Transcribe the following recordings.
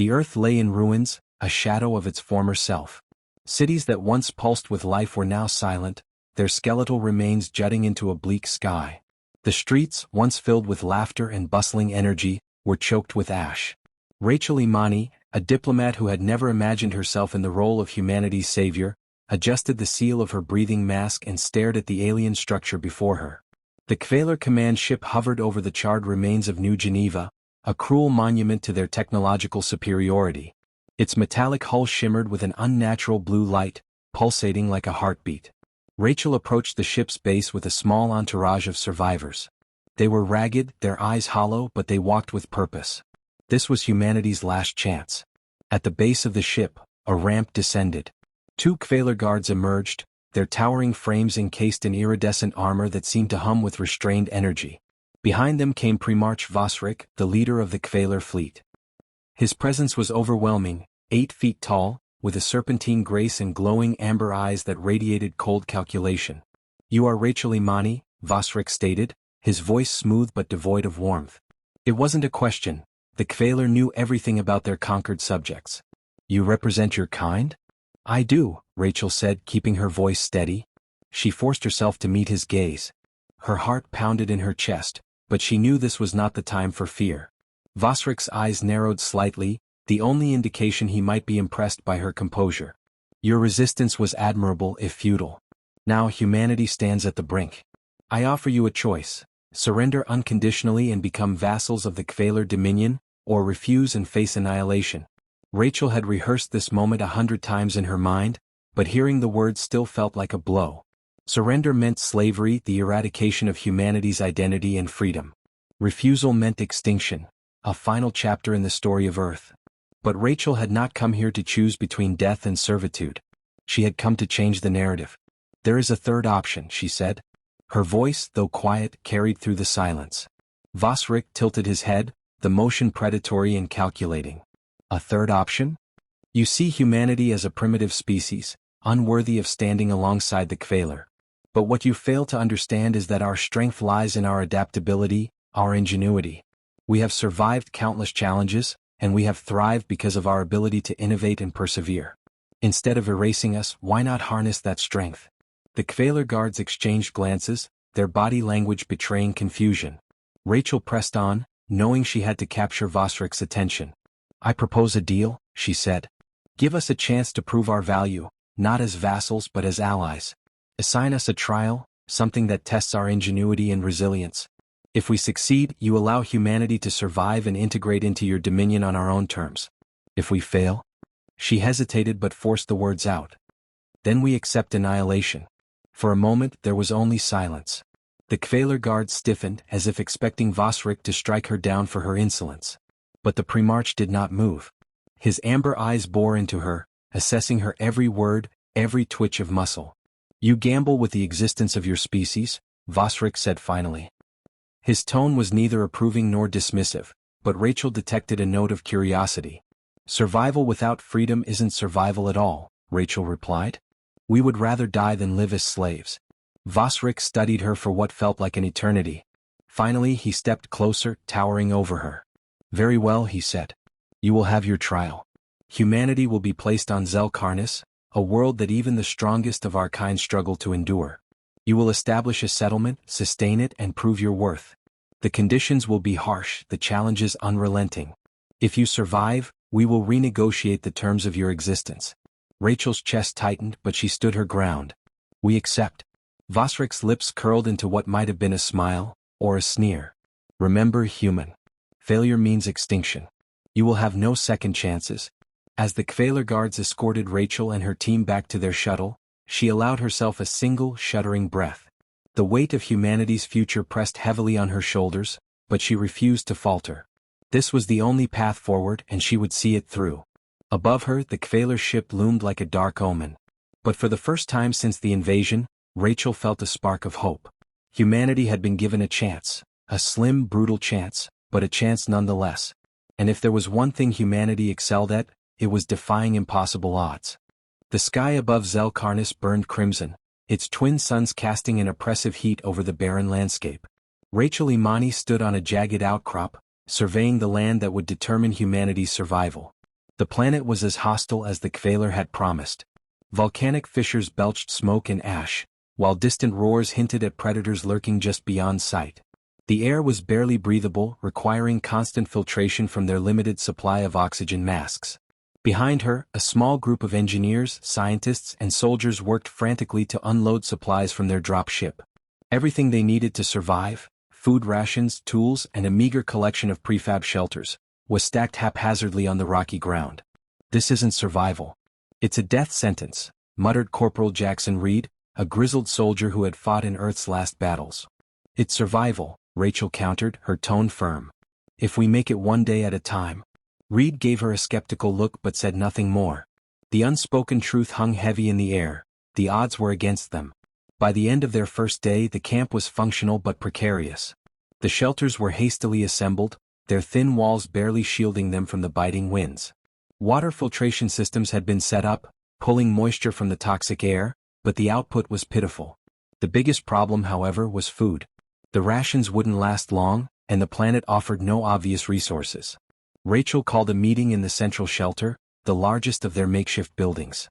The Earth lay in ruins, a shadow of its former self. Cities that once pulsed with life were now silent, their skeletal remains jutting into a bleak sky. The streets, once filled with laughter and bustling energy, were choked with ash. Rachel Imani, a diplomat who had never imagined herself in the role of humanity's savior, adjusted the seal of her breathing mask and stared at the alien structure before her. The Kvaler command ship hovered over the charred remains of New Geneva, a cruel monument to their technological superiority. Its metallic hull shimmered with an unnatural blue light, pulsating like a heartbeat. Rachel approached the ship's base with a small entourage of survivors. They were ragged, their eyes hollow, but they walked with purpose. This was humanity's last chance. At the base of the ship, a ramp descended. 2 Kvaler guards emerged, their towering frames encased in iridescent armor that seemed to hum with restrained energy. Behind them came Primarch Vosrik, the leader of the Kvaler fleet. His presence was overwhelming, 8 feet tall, with a serpentine grace and glowing amber eyes that radiated cold calculation. "You are Rachel Imani," Vosrik stated, his voice smooth but devoid of warmth. It wasn't a question. The Kvaler knew everything about their conquered subjects. "You represent your kind?" "I do," Rachel said, keeping her voice steady. She forced herself to meet his gaze. Her heart pounded in her chest, but she knew this was not the time for fear. Vosrik's eyes narrowed slightly, the only indication he might be impressed by her composure. "Your resistance was admirable if futile. Now humanity stands at the brink. I offer you a choice: surrender unconditionally and become vassals of the Kvaler dominion, or refuse and face annihilation." Rachel had rehearsed this moment 100 times in her mind, but hearing the words still felt like a blow. Surrender meant slavery, the eradication of humanity's identity and freedom. Refusal meant extinction, a final chapter in the story of Earth. But Rachel had not come here to choose between death and servitude. She had come to change the narrative. "There is a third option," she said. Her voice, though quiet, carried through the silence. Vosrik tilted his head, the motion predatory and calculating. "A third option? You see humanity as a primitive species, unworthy of standing alongside the Kvaler. But what you fail to understand is that our strength lies in our adaptability, our ingenuity. We have survived countless challenges, and we have thrived because of our ability to innovate and persevere. Instead of erasing us, why not harness that strength?" The Kvaler guards exchanged glances, their body language betraying confusion. Rachel pressed on, knowing she had to capture Vosrik's attention. "I propose a deal," she said. "Give us a chance to prove our value, not as vassals but as allies. Assign us a trial, something that tests our ingenuity and resilience. If we succeed, you allow humanity to survive and integrate into your dominion on our own terms. If we fail?" She hesitated but forced the words out. "Then we accept annihilation." For a moment there was only silence. The Kvaler guard stiffened as if expecting Vosrik to strike her down for her insolence. But the Primarch did not move. His amber eyes bore into her, assessing her every word, every twitch of muscle. "You gamble with the existence of your species," Vosrik said finally. His tone was neither approving nor dismissive, but Rachel detected a note of curiosity. "Survival without freedom isn't survival at all," Rachel replied. "We would rather die than live as slaves." Vosrik studied her for what felt like an eternity. Finally he stepped closer, towering over her. "Very well," he said. "You will have your trial. Humanity will be placed on Zelkarnis, a world that even the strongest of our kind struggle to endure. You will establish a settlement, sustain it, and prove your worth. The conditions will be harsh, the challenges unrelenting. If you survive, we will renegotiate the terms of your existence." Rachel's chest tightened, but she stood her ground. "We accept." Vosrik's lips curled into what might have been a smile, or a sneer. "Remember, human. Failure means extinction. You will have no second chances." As the Kvaler guards escorted Rachel and her team back to their shuttle, she allowed herself a single, shuddering breath. The weight of humanity's future pressed heavily on her shoulders, but she refused to falter. This was the only path forward, and she would see it through. Above her, the Kvaler ship loomed like a dark omen. But for the first time since the invasion, Rachel felt a spark of hope. Humanity had been given a chance, a slim, brutal chance, but a chance nonetheless. And if there was one thing humanity excelled at, it was defying impossible odds. The sky above Zelkarnis burned crimson, its twin suns casting an oppressive heat over the barren landscape. Rachel Imani stood on a jagged outcrop, surveying the land that would determine humanity's survival. The planet was as hostile as the Kvaler had promised. Volcanic fissures belched smoke and ash, while distant roars hinted at predators lurking just beyond sight. The air was barely breathable, requiring constant filtration from their limited supply of oxygen masks. Behind her, a small group of engineers, scientists, and soldiers worked frantically to unload supplies from their drop ship. Everything they needed to survive, food rations, tools, and a meager collection of prefab shelters, was stacked haphazardly on the rocky ground. "This isn't survival. It's a death sentence," muttered Corporal Jackson Reed, a grizzled soldier who had fought in Earth's last battles. "It's survival," Rachel countered, her tone firm. "If we make it one day at a time." Reed gave her a skeptical look but said nothing more. The unspoken truth hung heavy in the air. The odds were against them. By the end of their first day, the camp was functional but precarious. The shelters were hastily assembled, their thin walls barely shielding them from the biting winds. Water filtration systems had been set up, pulling moisture from the toxic air, but the output was pitiful. The biggest problem, however, was food. The rations wouldn't last long, and the planet offered no obvious resources. Rachel called a meeting in the central shelter, the largest of their makeshift buildings.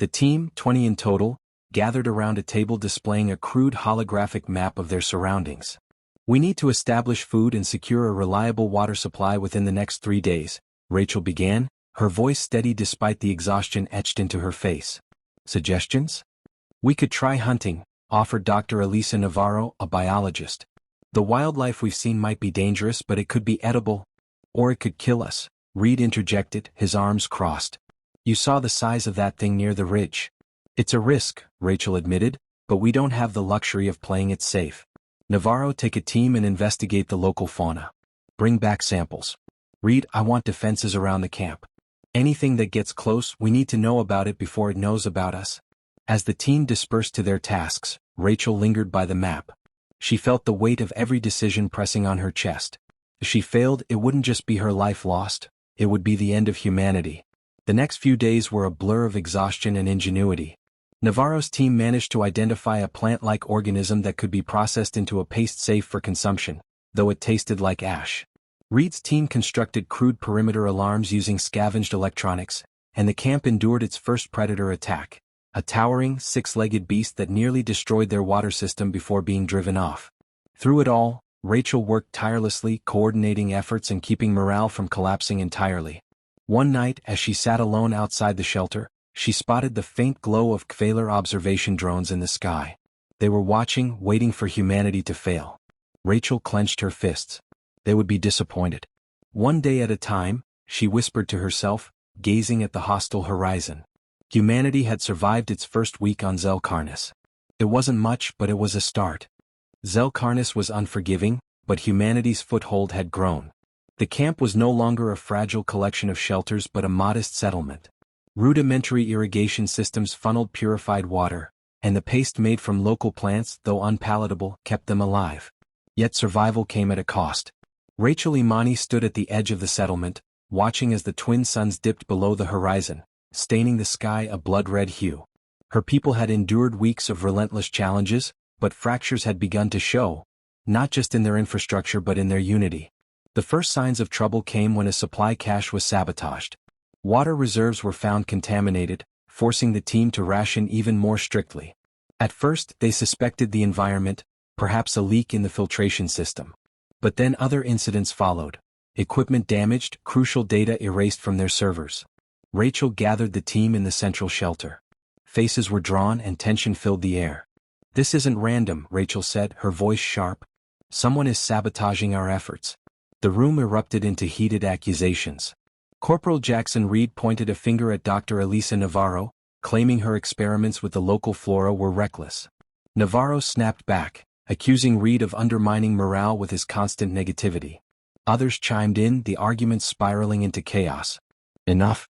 The team, 20 in total, gathered around a table displaying a crude holographic map of their surroundings. "We need to establish food and secure a reliable water supply within the next 3 days, Rachel began, her voice steady despite the exhaustion etched into her face. "Suggestions? We could try hunting," offered Dr. Elisa Navarro, a biologist. "The wildlife we've seen might be dangerous, but it could be edible. Or it could kill us," Reed interjected, his arms crossed. "You saw the size of that thing near the ridge." "It's a risk," Rachel admitted, "but we don't have the luxury of playing it safe. Navarro, take a team and investigate the local fauna. Bring back samples. Reed, I want defenses around the camp. Anything that gets close, we need to know about it before it knows about us." As the team dispersed to their tasks, Rachel lingered by the map. She felt the weight of every decision pressing on her chest. If she failed, it wouldn't just be her life lost, it would be the end of humanity. The next few days were a blur of exhaustion and ingenuity. Navarro's team managed to identify a plant-like organism that could be processed into a paste safe for consumption, though it tasted like ash. Reed's team constructed crude perimeter alarms using scavenged electronics, and the camp endured its first predator attack, a towering, six-legged beast that nearly destroyed their water system before being driven off. Through it all, Rachel worked tirelessly, coordinating efforts and keeping morale from collapsing entirely. One night, as she sat alone outside the shelter, she spotted the faint glow of Kvaler observation drones in the sky. They were watching, waiting for humanity to fail. Rachel clenched her fists. They would be disappointed. "One day at a time," she whispered to herself, gazing at the hostile horizon. Humanity had survived its first week on Zelkarnis. It wasn't much, but it was a start. Zelkarnis was unforgiving, but humanity's foothold had grown. The camp was no longer a fragile collection of shelters but a modest settlement. Rudimentary irrigation systems funneled purified water, and the paste made from local plants, though unpalatable, kept them alive. Yet survival came at a cost. Rachel Imani stood at the edge of the settlement, watching as the twin suns dipped below the horizon, staining the sky a blood-red hue. Her people had endured weeks of relentless challenges, but fractures had begun to show, not just in their infrastructure but in their unity. The first signs of trouble came when a supply cache was sabotaged. Water reserves were found contaminated, forcing the team to ration even more strictly. At first, they suspected the environment, perhaps a leak in the filtration system. But then other incidents followed. Equipment damaged, crucial data erased from their servers. Rachel gathered the team in the central shelter. Faces were drawn and tension filled the air. "This isn't random," Rachel said, her voice sharp. "Someone is sabotaging our efforts." The room erupted into heated accusations. Corporal Jackson Reed pointed a finger at Dr. Elisa Navarro, claiming her experiments with the local flora were reckless. Navarro snapped back, accusing Reed of undermining morale with his constant negativity. Others chimed in, the argument spiraling into chaos. "Enough!"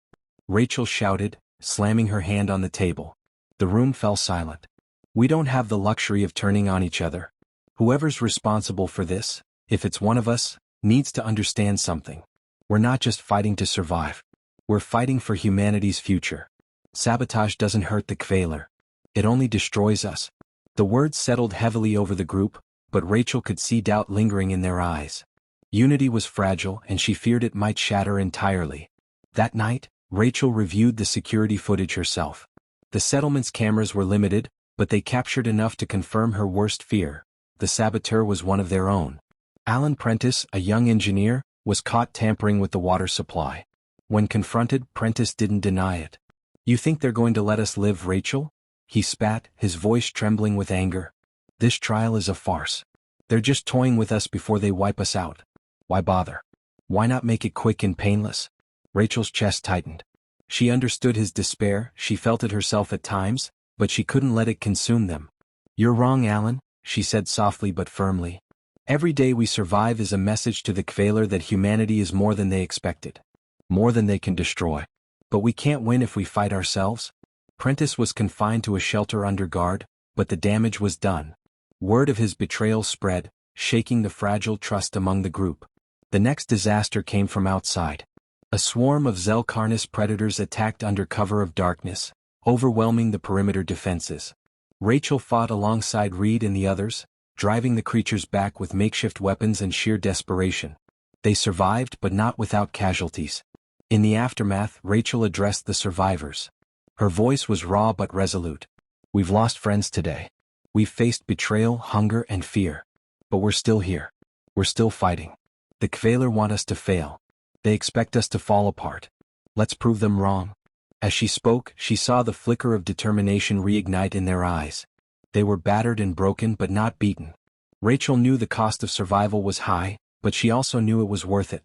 Rachel shouted, slamming her hand on the table. The room fell silent. "We don't have the luxury of turning on each other. Whoever's responsible for this, if it's one of us, needs to understand something. We're not just fighting to survive. We're fighting for humanity's future. Sabotage doesn't hurt the Kvaler. It only destroys us." The words settled heavily over the group, but Rachel could see doubt lingering in their eyes. Unity was fragile and she feared it might shatter entirely. That night, Rachel reviewed the security footage herself. The settlement's cameras were limited, but they captured enough to confirm her worst fear. The saboteur was one of their own. Alan Prentice, a young engineer, was caught tampering with the water supply. When confronted, Prentice didn't deny it. "You think they're going to let us live, Rachel?" He spat, his voice trembling with anger. "This trial is a farce. They're just toying with us before they wipe us out. Why bother? Why not make it quick and painless?" Rachel's chest tightened. She understood his despair, she felt it herself at times, but she couldn't let it consume them. "You're wrong, Alan," she said softly but firmly. "Every day we survive is a message to the Kvaler that humanity is more than they expected. More than they can destroy. But we can't win if we fight ourselves." Prentice was confined to a shelter under guard, but the damage was done. Word of his betrayal spread, shaking the fragile trust among the group. The next disaster came from outside. A swarm of Zelkarnis predators attacked under cover of darkness, overwhelming the perimeter defenses. Rachel fought alongside Reed and the others, driving the creatures back with makeshift weapons and sheer desperation. They survived, but not without casualties. In the aftermath, Rachel addressed the survivors. Her voice was raw but resolute. "We've lost friends today. We've faced betrayal, hunger, and fear. But we're still here. We're still fighting. The Kvaler want us to fail. They expect us to fall apart. Let's prove them wrong." As she spoke, she saw the flicker of determination reignite in their eyes. They were battered and broken but not beaten. Rachel knew the cost of survival was high, but she also knew it was worth it.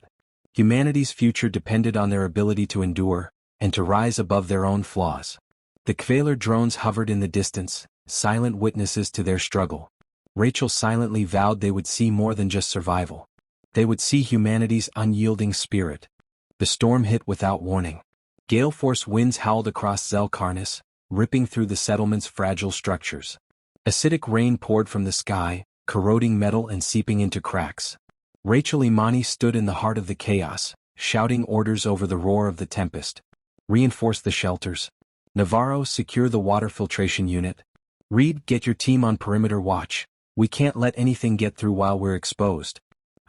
Humanity's future depended on their ability to endure, and to rise above their own flaws. The Kvaler drones hovered in the distance, silent witnesses to their struggle. Rachel silently vowed they would see more than just survival. They would see humanity's unyielding spirit. The storm hit without warning. Gale-force winds howled across Zelkarnis, ripping through the settlement's fragile structures. Acidic rain poured from the sky, corroding metal and seeping into cracks. Rachel Imani stood in the heart of the chaos, shouting orders over the roar of the tempest. "Reinforce the shelters. Navarro, secure the water filtration unit. Reed, get your team on perimeter watch. We can't let anything get through while we're exposed."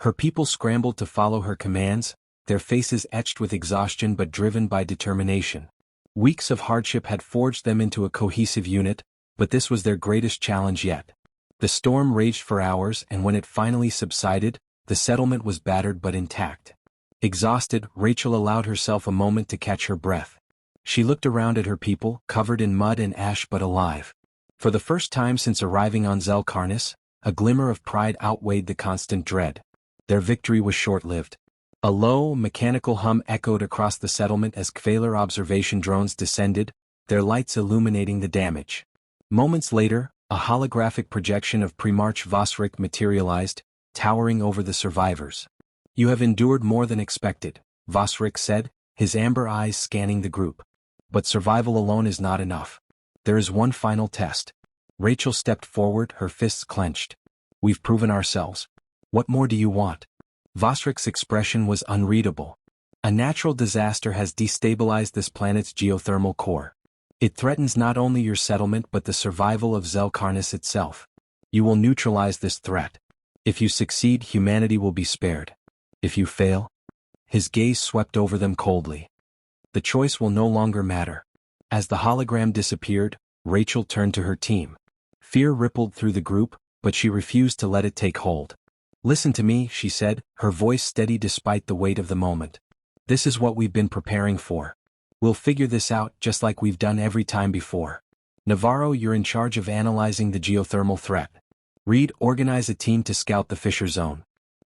Her people scrambled to follow her commands, their faces etched with exhaustion but driven by determination. Weeks of hardship had forged them into a cohesive unit, but this was their greatest challenge yet. The storm raged for hours, and when it finally subsided, the settlement was battered but intact. Exhausted, Rachel allowed herself a moment to catch her breath. She looked around at her people, covered in mud and ash but alive. For the first time since arriving on Zelkarnis, a glimmer of pride outweighed the constant dread. Their victory was short-lived. A low, mechanical hum echoed across the settlement as Kvaler observation drones descended, their lights illuminating the damage. Moments later, a holographic projection of Primarch Vosrik materialized, towering over the survivors. "You have endured more than expected," Vosrik said, his amber eyes scanning the group. "But survival alone is not enough. There is one final test." Rachel stepped forward, her fists clenched. "We've proven ourselves. What more do you want?" Vosrik's expression was unreadable. "A natural disaster has destabilized this planet's geothermal core. It threatens not only your settlement but the survival of Zelkarnis itself. You will neutralize this threat. If you succeed, humanity will be spared. If you fail..." His gaze swept over them coldly. "The choice will no longer matter." As the hologram disappeared, Rachel turned to her team. Fear rippled through the group, but she refused to let it take hold. "Listen to me," she said, her voice steady despite the weight of the moment. "This is what we've been preparing for. We'll figure this out just like we've done every time before. Navarro, you're in charge of analyzing the geothermal threat. Reed, organize a team to scout the fissure zone.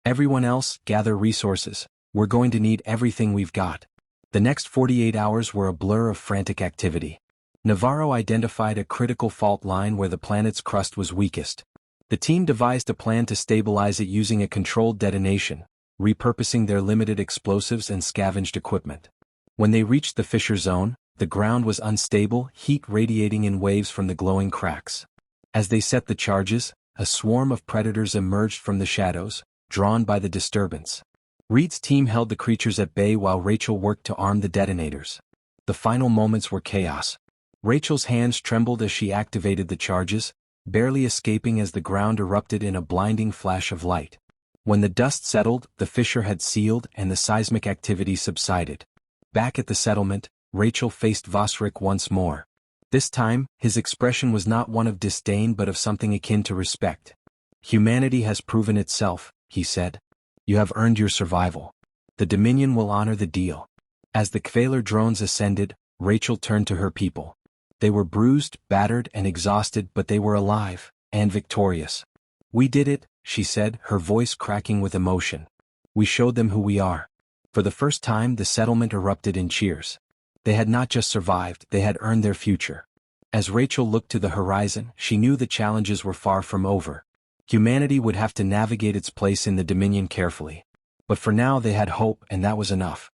Everyone else, gather resources. We're going to need everything we've got." The next 48 hours were a blur of frantic activity. Navarro identified a critical fault line where the planet's crust was weakest. The team devised a plan to stabilize it using a controlled detonation, repurposing their limited explosives and scavenged equipment. When they reached the fissure zone, the ground was unstable, heat radiating in waves from the glowing cracks. As they set the charges, a swarm of predators emerged from the shadows, drawn by the disturbance. Reed's team held the creatures at bay while Rachel worked to arm the detonators. The final moments were chaos. Rachel's hands trembled as she activated the charges, barely escaping as the ground erupted in a blinding flash of light. When the dust settled, the fissure had sealed and the seismic activity subsided. Back at the settlement, Rachel faced Vosric once more. This time, his expression was not one of disdain but of something akin to respect. Humanity has proven itself, he said. You have earned your survival. The Dominion will honor the deal. As the Kvalar drones ascended, Rachel turned to her people. They were bruised, battered, and exhausted, but they were alive, and victorious. We did it, she said, her voice cracking with emotion. We showed them who we are. For the first time, the settlement erupted in cheers. They had not just survived, they had earned their future. As Rachel looked to the horizon, she knew the challenges were far from over. Humanity would have to navigate its place in the Dominion carefully. But for now they had hope, and that was enough.